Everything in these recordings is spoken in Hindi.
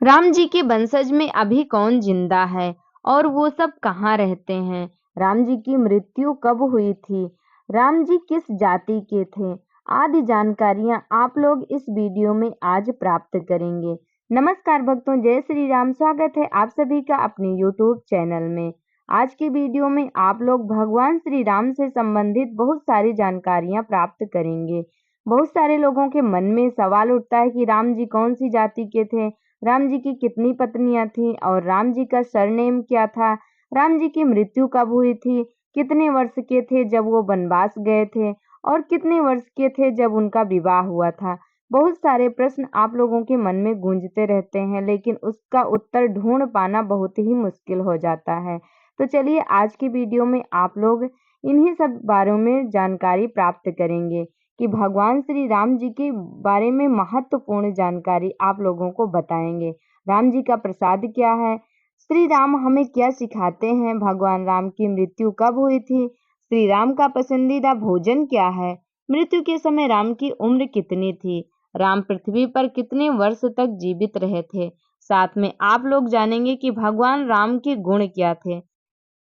राम जी के वंशज में अभी कौन जिंदा है और वो सब कहाँ रहते हैं? राम जी की मृत्यु कब हुई थी? राम जी किस जाति के थे? आदि जानकारियां आप लोग इस वीडियो में आज प्राप्त करेंगे। नमस्कार भक्तों, जय श्री राम। स्वागत है आप सभी का अपने YouTube चैनल में। आज के वीडियो में आप लोग भगवान श्री राम से संबंधित बहुत सारी जानकारियां प्राप्त करेंगे। बहुत सारे लोगों के मन में सवाल उठता है कि राम जी कौन सी जाति के थे, राम जी की कितनी पत्नियां थीं और राम जी का सरनेम क्या था, राम जी की मृत्यु कब हुई थी, कितने वर्ष के थे जब वो वनवास गए थे और कितने वर्ष के थे जब उनका विवाह हुआ था। बहुत सारे प्रश्न आप लोगों के मन में गूंजते रहते हैं, लेकिन उसका उत्तर ढूंढ पाना बहुत ही मुश्किल हो जाता है। तो चलिए आज की वीडियो में आप लोग इन्हीं सब बारों में जानकारी प्राप्त करेंगे कि भगवान श्री राम जी के बारे में महत्वपूर्ण जानकारी आप लोगों को बताएंगे। राम जी का प्रसाद क्या है, श्री राम हमें क्या सिखाते हैं, भगवान राम की मृत्यु कब हुई थी, श्री राम का पसंदीदा भोजन क्या है, मृत्यु के समय राम की उम्र कितनी थी, राम पृथ्वी पर कितने वर्ष तक जीवित रहे थे। साथ में आप लोग जानेंगे कि भगवान राम के गुण क्या थे।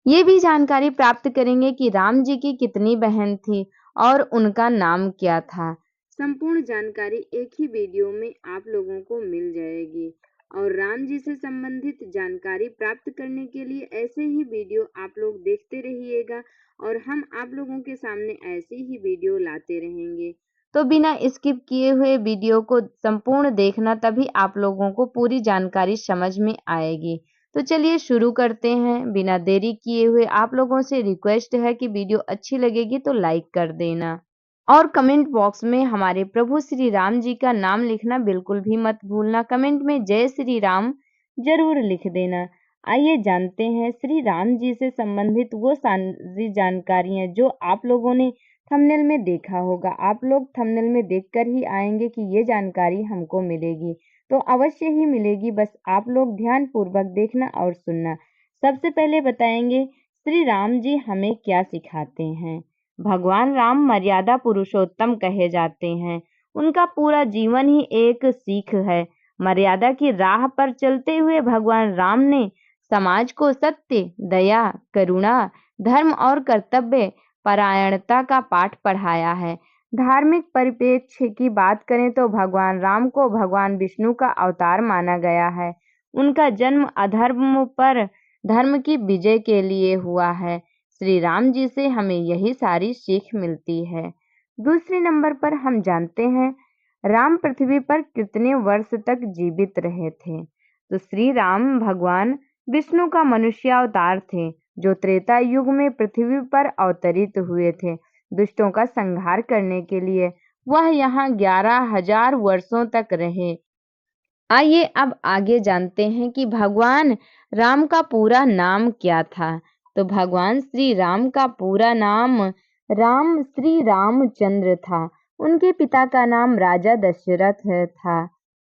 ये भी जानकारी प्राप्त करेंगे कि राम जी की कितनी बहन थी और उनका नाम क्या था। संपूर्ण जानकारी एक ही वीडियो में आप लोगों को मिल जाएगी और राम जी से संबंधित जानकारी प्राप्त करने के लिए ऐसे ही वीडियो आप लोग देखते रहिएगा और हम आप लोगों के सामने ऐसे ही वीडियो लाते रहेंगे। तो बिना स्किप किए हुए वीडियो को संपूर्ण देखना, तभी आप लोगों को पूरी जानकारी समझ में आएगी। तो चलिए शुरू करते हैं। बिना देरी किए हुए आप लोगों से रिक्वेस्ट है कि वीडियो अच्छी लगेगी तो लाइक कर देना और कमेंट बॉक्स में हमारे प्रभु श्री राम जी का नाम लिखना बिल्कुल भी मत भूलना। कमेंट में जय श्री राम जरूर लिख देना। आइए जानते हैं श्री राम जी से संबंधित वो सारी जानकारियां जो आप लोगों ने थंबनेल में देखा होगा। आप लोग थंबनेल में देखकर ही आएंगे कि ये जानकारी हमको मिलेगी, तो अवश्य ही मिलेगी, बस आप लोग ध्यान पूर्वक देखना और सुनना। सबसे पहले बताएंगे श्री राम जी हमें क्या सिखाते हैं। भगवान राम मर्यादा पुरुषोत्तम कहे जाते हैं। उनका पूरा जीवन ही एक सीख है। मर्यादा की राह पर चलते हुए भगवान राम ने समाज को सत्य, दया, करुणा, धर्म और कर्तव्य परायणता का पाठ पढ़ाया है। धार्मिक परिप्रेक्ष्य की बात करें तो भगवान राम को भगवान विष्णु का अवतार माना गया है। उनका जन्म अधर्म पर धर्म की विजय के लिए हुआ है। श्री राम जी से हमें यही सारी सीख मिलती है। दूसरे नंबर पर हम जानते हैं राम पृथ्वी पर कितने वर्ष तक जीवित रहे थे। तो श्री राम भगवान विष्णु का मनुष्य अवतार थे, जो त्रेता युग में पृथ्वी पर अवतरित हुए थे। दुष्टों का संहार करने के लिए वह यहाँ 11,000 वर्षों तक रहे। आइए अब आगे जानते हैं कि भगवान राम का पूरा नाम क्या था। तो भगवान श्री राम का पूरा नाम राम श्री रामचंद्र था। उनके पिता का नाम राजा दशरथ था।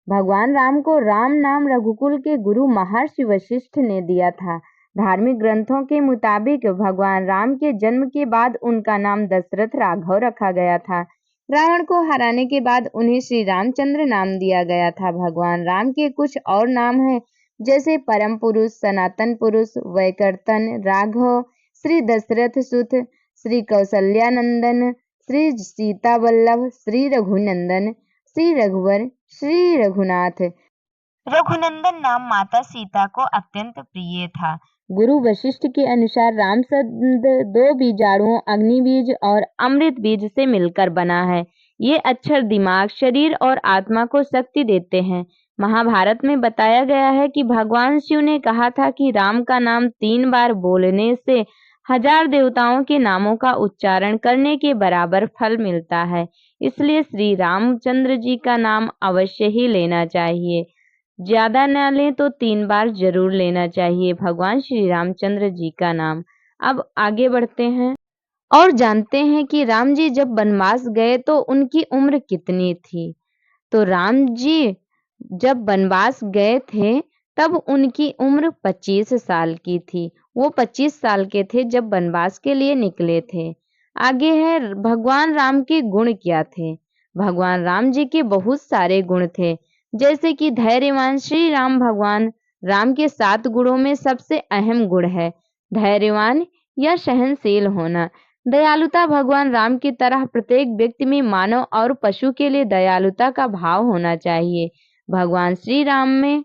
भगवान राम को राम नाम रघुकुल के गुरु महर्षि वशिष्ठ ने दिया था। धार्मिक ग्रंथों के मुताबिक भगवान राम के जन्म के बाद उनका नाम दशरथ राघव रखा गया था। रावण को हराने के बाद उन्हें श्री रामचंद्र नाम दिया गया था। भगवान राम के कुछ और नाम हैं, जैसे परम पुरुष, सनातन पुरुष, वैकर्तन, राघव, श्री दशरथ सुत, श्री कौशल्यानंदन, श्री सीता वल्लभ, श्री रघुनंदन, श्री रघुवर, श्री रघुनाथ। रघुनंदन नाम माता सीता को अत्यंत प्रिय था। गुरु वशिष्ठ के अनुसार राम शब्द दो बीजाणुओं अग्नि बीज और अमृत बीज से मिलकर बना है। ये अक्षर दिमाग, शरीर और आत्मा को शक्ति देते हैं। महाभारत में बताया गया है कि भगवान शिव ने कहा था कि राम का नाम 3 बार बोलने से 1000 देवताओं के नामों का उच्चारण करने के बराबर फल मिलता है। इसलिए श्री रामचंद्र जी का नाम अवश्य ही लेना चाहिए। ज्यादा न लें तो 3 बार जरूर लेना चाहिए भगवान श्री रामचंद्र जी का नाम। अब आगे बढ़ते हैं और जानते हैं कि राम जी जब वनवास गए तो उनकी उम्र कितनी थी। तो राम जी जब वनवास गए थे तब उनकी उम्र 25 साल की थी। वो 25 साल के थे जब वनवास के लिए निकले थे। आगे है भगवान राम के गुण क्या थे। भगवान राम जी के बहुत सारे गुण थे। जैसे कि धैर्यवान श्री राम भगवान राम के 7 गुणों में सबसे अहम गुण है धैर्यवान या सहनशील होना। दयालुता भगवान राम की तरह प्रत्येक व्यक्ति में मानव और पशु के लिए दयालुता का भाव होना चाहिए। भगवान श्री राम में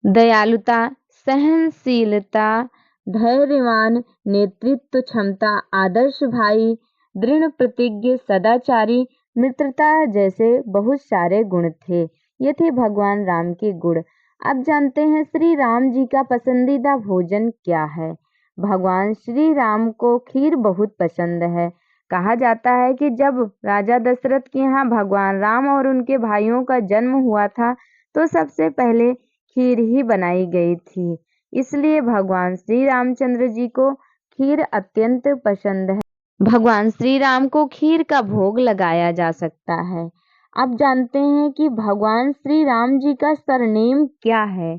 दयालुता, सहनशीलता, धैर्यवान, नेतृत्व क्षमता, आदर्श भाई, दृढ़ प्रतिज्ञ, सदाचारी, मित्रता जैसे बहुत सारे गुण थे। ये थे भगवान राम के गुण। अब जानते हैं श्री राम जी का पसंदीदा भोजन क्या है। भगवान श्री राम को खीर बहुत पसंद है। कहा जाता है कि जब राजा दशरथ के यहाँ भगवान राम और उनके भाइयों का जन्म हुआ था तो सबसे पहले खीर ही बनाई गई थी। इसलिए भगवान श्री रामचंद्र जी को खीर अत्यंत पसंद है। भगवान श्री राम को खीर का भोग लगाया जा सकता है। अब जानते हैं कि भगवान श्री राम जी का सरनेम क्या है।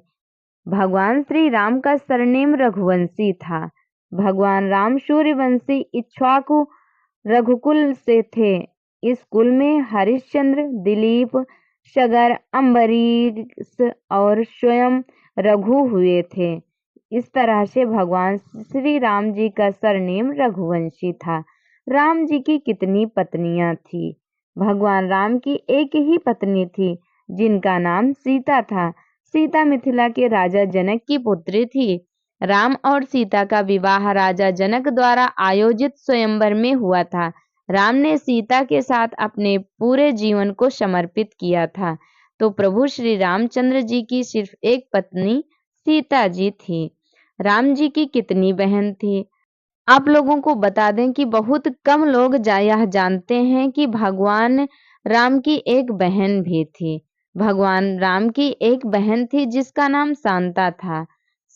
भगवान श्री राम का सरनेम रघुवंशी था। भगवान राम सूर्यवंशी इक्ष्वाकु रघुकुल से थे। इस कुल में हरिश्चंद्र, दिलीप, सगर, अम्बरीश और स्वयं रघु हुए थे। इस तरह से भगवान श्री राम जी का सरनेम रघुवंशी था। राम जी की कितनी पत्नियां थी? भगवान राम की एक ही पत्नी थी जिनका नाम सीता था। सीता मिथिला के राजा जनक की पुत्री थी। राम और सीता का विवाह राजा जनक द्वारा आयोजित स्वयंवर में हुआ था। राम ने सीता के साथ अपने पूरे जीवन को समर्पित किया था। तो प्रभु श्री रामचंद्र जी की सिर्फ एक पत्नी सीता जी थी। राम जी की कितनी बहन थी? आप लोगों को बता दें कि बहुत कम लोग यह जानते हैं कि भगवान राम की एक बहन भी थी। भगवान राम की एक बहन थी जिसका नाम शांता था।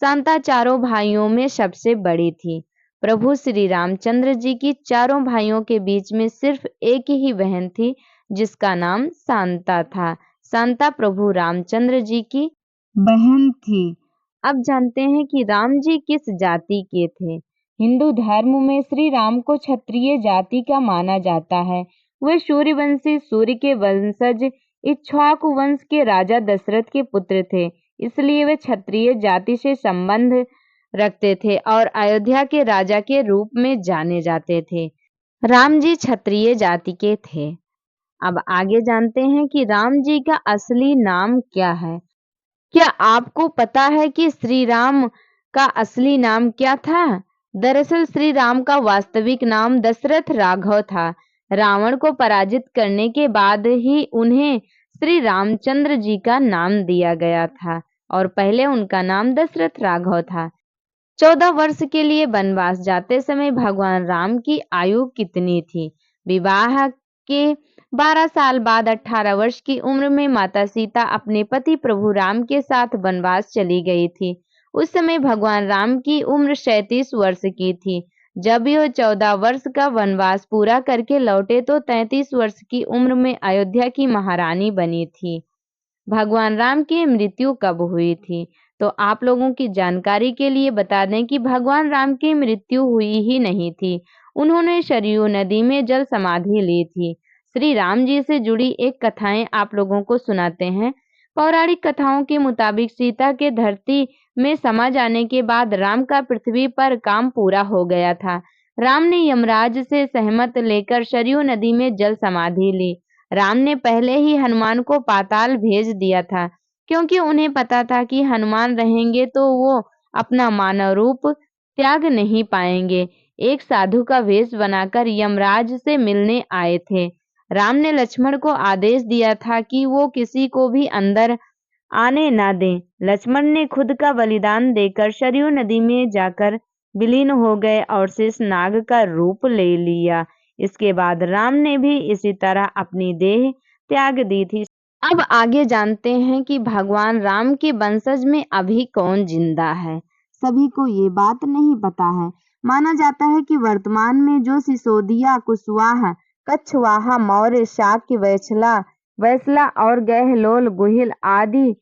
शांता चारों भाइयों में सबसे बड़ी थी। प्रभु श्री रामचंद्र जी की चारों भाइयों के बीच में सिर्फ एक ही बहन थी जिसका नाम शांता था। शांता प्रभु रामचंद्र जी की बहन थी। अब जानते हैं कि राम जी किस जाति के थे। हिंदू धर्म में श्री राम को क्षत्रिय जाति का माना जाता है। वे सूर्यवंशी सूर्य के वंशज इक्ष्वाकु वंश के राजा दशरथ के पुत्र थे। इसलिए वे क्षत्रिय जाति से संबंध रखते थे और अयोध्या के राजा के रूप में जाने जाते थे। राम जी क्षत्रिय जाति के थे। अब आगे जानते हैं कि राम जी का असली नाम क्या है। क्या आपको पता है कि श्री राम का असली नाम क्या था? दरअसल श्री राम का वास्तविक नाम दशरथ राघव था। रावण को पराजित करने के बाद ही उन्हें श्री रामचंद्र जी का नाम दिया गया था और पहले उनका नाम दशरथ राघव था। 14 वर्ष के लिए वनवास जाते समय भगवान राम की आयु कितनी थी? विवाह के 12 साल बाद 18 वर्ष की उम्र में माता सीता अपने पति प्रभु राम के साथ वनवास चली गई थी। उस समय भगवान राम की उम्र 37 वर्ष की थी। जब यह 14 वर्ष का वनवास पूरा करके लौटे तो 33 वर्ष की उम्र में अयोध्या की महारानी बनी थी। भगवान राम की मृत्यु कब हुई थी? तो आप लोगों की जानकारी के लिए बता दें कि भगवान राम की मृत्यु हुई ही नहीं थी। उन्होंने सरयू नदी में जल समाधि ली थी। श्री राम जी से जुड़ी एक कथाएं आप लोगों को सुनाते हैं। पौराणिक कथाओं के मुताबिक सीता के धरती में समा जाने के बाद राम का पृथ्वी पर काम पूरा हो गया था। राम ने यमराज से सहमत लेकर सरयू नदी में जल समाधि ली। राम ने पहले ही हनुमान को पाताल भेज दिया था क्योंकि उन्हें पता था कि हनुमान रहेंगे तो वो अपना मानव रूप त्याग नहीं पाएंगे। एक साधु का वेश बनाकर यमराज से मिलने आए थे। राम ने लक्ष्मण को आदेश दिया था कि वो किसी को भी अंदर आने न दें। लक्ष्मण ने खुद का बलिदान देकर सरयू नदी में जाकर विलीन हो गए और शेषनाग का रूप ले लिया। इसके बाद राम ने भी इसी तरह अपनी देह त्याग दी थी। अब आगे जानते हैं कि भगवान राम के वंशज में अभी कौन जिंदा है। सभी को ये बात नहीं पता है। माना जाता है कि वर्तमान में जो सिसोदिया, कुशवाहा, कछवाहा, मौर्य, शाक्य, वैसला और गहलोल, गुहिल आदि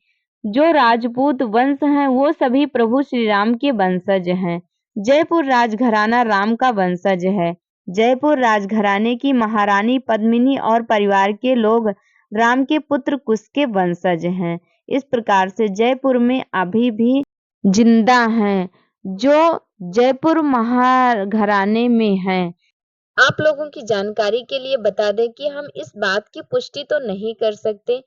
जो राजपूत वंश हैं वो सभी प्रभु श्री राम के वंशज हैं। जयपुर राजघराना राम का वंशज है। जयपुर राजघराने की महारानी पद्मिनी और परिवार के लोग राम के पुत्र कुश के वंशज हैं। इस प्रकार से जयपुर में अभी भी जिंदा हैं जो जयपुर महाघराने में हैं। आप लोगों की जानकारी के लिए बता दें कि हम इस बात की पुष्टि तो नहीं कर सकते,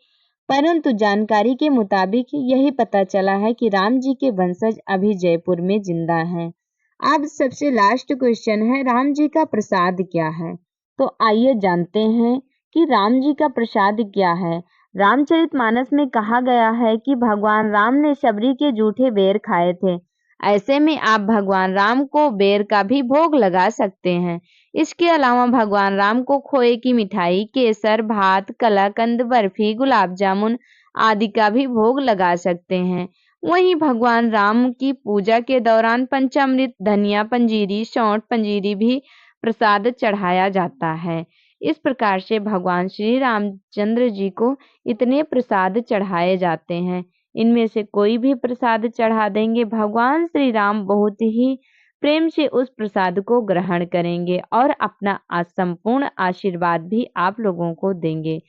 परंतु जानकारी के मुताबिक यही पता चला है कि राम जी के वंशज अभी जयपुर में जिंदा हैं। अब सबसे लास्ट क्वेश्चन है, राम जी का प्रसाद क्या है? तो आइए जानते हैं कि राम जी का प्रसाद क्या है। रामचरितमानस में कहा गया है कि भगवान राम ने शबरी के जूठे बेर खाए थे। ऐसे में आप भगवान राम को बेर का भी भोग लगा सकते हैं। इसके अलावा भगवान राम को खोए की मिठाई, केसर, भात, कलाकंद, बर्फी, गुलाब जामुन आदि का भी भोग लगा सकते हैं। वहीं भगवान राम की पूजा के दौरान पंचामृत, धनिया पंजीरी, सौंठ पंजीरी भी प्रसाद चढ़ाया जाता है। इस प्रकार से भगवान श्री रामचंद्र जी को इतने प्रसाद चढ़ाए जाते हैं। इनमें से कोई भी प्रसाद चढ़ा देंगे, भगवान श्री राम बहुत ही प्रेम से उस प्रसाद को ग्रहण करेंगे और अपना संपूर्ण आशीर्वाद भी आप लोगों को देंगे।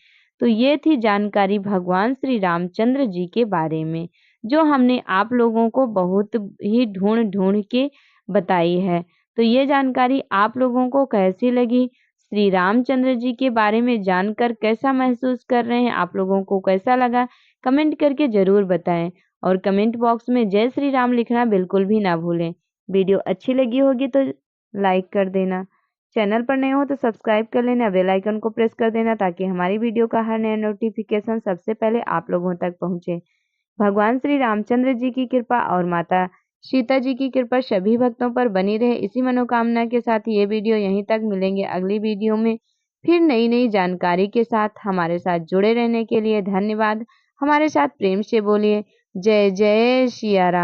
तो ये थी जानकारी भगवान श्री रामचंद्र जी के बारे में, जो हमने आप लोगों को बहुत ही ढूंढ ढूंढ के बताई है। तो ये जानकारी आप लोगों को कैसी लगी? श्री रामचंद्र जी के बारे में जानकर कैसा महसूस कर रहे हैं? आप लोगों को कैसा लगा? कमेंट करके ज़रूर बताएं और कमेंट बॉक्स में जय श्री राम लिखना बिल्कुल भी ना भूलें। वीडियो अच्छी लगी होगी तो लाइक कर देना। चैनल पर नए हो तो सब्सक्राइब कर लेना, बेल आइकन को प्रेस कर देना ताकि हमारी वीडियो का हर नया नोटिफिकेशन सबसे पहले आप लोगों तक पहुंचे। भगवान श्री रामचंद्र जी की कृपा और माता सीता जी की कृपा सभी भक्तों पर बनी रहे, इसी मनोकामना के साथ ये वीडियो यहीं तक। मिलेंगे अगली वीडियो में फिर नई नई जानकारी के साथ। हमारे साथ जुड़े रहने के लिए धन्यवाद। हमारे साथ प्रेम से बोलिए जय जय सिया राम।